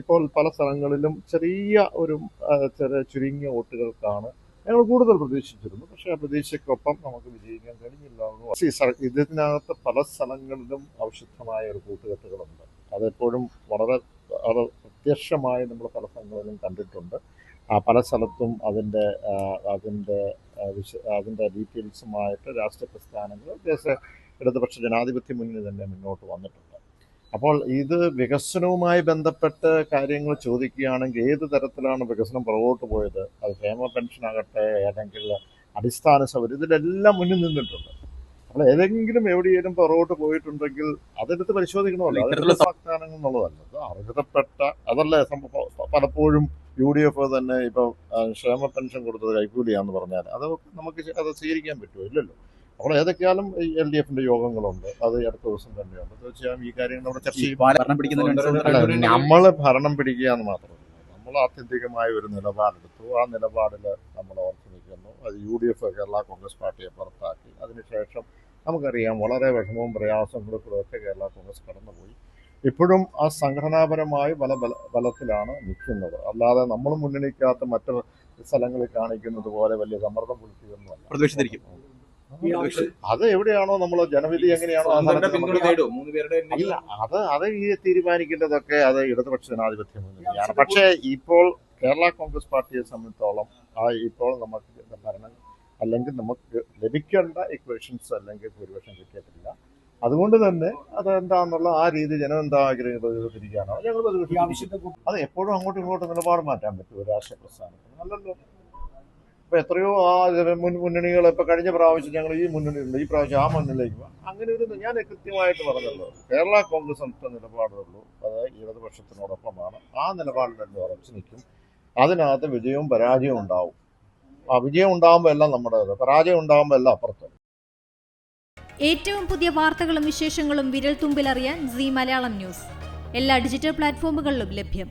ഇപ്പോൾ പല സ്ഥലങ്ങളിലും ചെറിയ ഒരു ചുരുങ്ങിയ വോട്ടുകൾക്കാണ് ഞങ്ങൾ കൂടുതൽ പ്രതീക്ഷിച്ചിരുന്നു. പക്ഷേ ആ പ്രതീക്ഷയ്ക്കൊപ്പം നമുക്ക് വിജയിക്കാൻ കഴിഞ്ഞില്ല. ഇതിനകത്ത് പല സ്ഥലങ്ങളിലും അവിശുദ്ധമായ ഒരു കൂട്ടുകെട്ടുകളുണ്ട്. അതെപ്പോഴും വളരെ പ്രത്യക്ഷമായി നമ്മൾ പല സ്ഥലങ്ങളിലും കണ്ടിട്ടുണ്ട്. പല സ്ഥലത്തും അതിൻ്റെ ഡീറ്റെയിൽസുമായിട്ട് രാഷ്ട്രീയ പ്രസ്ഥാനങ്ങൾ ഇടതുപക്ഷ ജനാധിപത്യ മുന്നണി തന്നെ മുന്നോട്ട് വന്നിട്ടുണ്ട്. അപ്പോൾ ഇത് വികസനവുമായി ബന്ധപ്പെട്ട് കാര്യങ്ങൾ ചോദിക്കുകയാണെങ്കിൽ ഏത് തരത്തിലാണ് വികസനം പുറകോട്ട് പോയത്? അത് ക്ഷേമ പെൻഷനാകട്ടെ, അല്ലെങ്കിൽ അടിസ്ഥാന സൗകര്യം, ഇതിലെല്ലാം മുന്നിൽ നിന്നിട്ടുണ്ട്. അപ്പോൾ ഏതെങ്കിലും എവിടെയെങ്കിലും പുറകോട്ട് പോയിട്ടുണ്ടെങ്കിൽ അതെടുത്ത് പരിശോധിക്കണമല്ലോ. അതിനുള്ള വാഗ്ദാനങ്ങൾ എന്നുള്ളതല്ല, അത് അർഹതപ്പെട്ട അതല്ലേ. പലപ്പോഴും UDF തന്നെ ഇപ്പോൾ ക്ഷേമ പെൻഷൻ കൊടുത്തത് കൈക്കൂലിയാന്ന് പറഞ്ഞാൽ നമുക്ക് അത് സ്വീകരിക്കാൻ പറ്റുമോ? ഇല്ലല്ലോ. അപ്പോൾ ഏതൊക്കെയാലും LDFന്റെ യോഗങ്ങളുണ്ട്, അത് അടുത്ത ദിവസം തന്നെയുണ്ട്. തീർച്ചയായും ഈ കാര്യങ്ങൾ നമ്മൾ ചർച്ച ചെയ്യും. നമ്മൾ ഭരണം പിടിക്കുക എന്ന് മാത്രമല്ല, നമ്മൾ ആത്യന്തികമായ ഒരു നിലപാടെടുത്തു. ആ നിലപാടിൽ നമ്മൾ ഉറച്ചു നിൽക്കുന്നു. അത് UDF കേരള കോൺഗ്രസ് പാർട്ടിയെ പുറത്താക്കി. അതിനുശേഷം നമുക്കറിയാം വളരെ വിഷമവും പ്രയാസങ്ങളും ഒക്കെ കേരള കോൺഗ്രസ് കടന്നുപോയി. ഇപ്പോഴും ആ സംഘടനാപരമായി ബലത്തിലാണ് നിൽക്കുന്നത്. അല്ലാതെ നമ്മൾ മുന്നണിക്കകത്ത് മറ്റു സ്ഥലങ്ങളിൽ കാണിക്കുന്നത് പോലെ വലിയ സമ്മർദ്ദം പുലർത്തിയൊന്നുമല്ല. അത് എവിടെയാണോ നമ്മൾ ജനവിധി എങ്ങനെയാണോ ഇല്ല, അത് ഈ തീരുമാനിക്കേണ്ടതൊക്കെ അത് ഇടതുപക്ഷ ജനാധിപത്യ മുന്നണിയാണ്. പക്ഷേ ഇപ്പോൾ കേരള കോൺഗ്രസ് പാർട്ടിയെ സംബന്ധിച്ചോളം ഇപ്പോൾ നമുക്ക് ഭരണം അല്ലെങ്കിൽ നമുക്ക് ലഭിക്കേണ്ട ഇക്വേഷൻസ് അല്ലെങ്കിൽ ഭൂരിപക്ഷം കിട്ടിയിട്ടില്ല. അതുകൊണ്ട് തന്നെ അതെന്താന്നുള്ള ആ രീതി ജനം എന്താ ആഗ്രഹിക്കാനാണ് ഞങ്ങൾ അത് എപ്പോഴും അങ്ങോട്ടും ഇങ്ങോട്ടും നിലപാട് മാറ്റാൻ പറ്റും രാഷ്ട്രീയ പ്രസ്ഥാനത്തിന്, നല്ലല്ലോ. ഇപ്പൊ എത്രയോ മുന്നണികൾ ഇപ്പൊ കഴിഞ്ഞ പ്രാവശ്യം ഞങ്ങൾ ഈ മുന്നണിയുണ്ട്, ഈ പ്രാവശ്യം ആ മുന്നണിയിലേക്ക് പോകാം. അങ്ങനെ ഒരു ഞാൻ കൃത്യമായിട്ട് പറഞ്ഞല്ലോ, കേരള കോൺഗ്രസ് ഒറ്റ നിലപാടുള്ളൂ, അത് ഇടതുപക്ഷത്തിനോടൊപ്പമാണ്. ആ നിലപാടിൽ തന്നെ ഉറച്ചു നിൽക്കും. അതിനകത്ത് വിജയവും പരാജയവും ഉണ്ടാവും. ആ വിജയം ഉണ്ടാകുമ്പോൾ എല്ലാം നമ്മുടേത്, പരാജയം ഉണ്ടാകുമ്പോൾ എല്ലാം അപ്പുറത്ത്. ഏറ്റവും പുതിയ വാർത്തകളും വിശേഷങ്ങളും വിരൽ തുമ്പിലറിയാൻ സീ മലയാളം ന്യൂസ് എല്ലാ ഡിജിറ്റൽ പ്ലാറ്റ്ഫോമുകളിലും ലഭ്യം.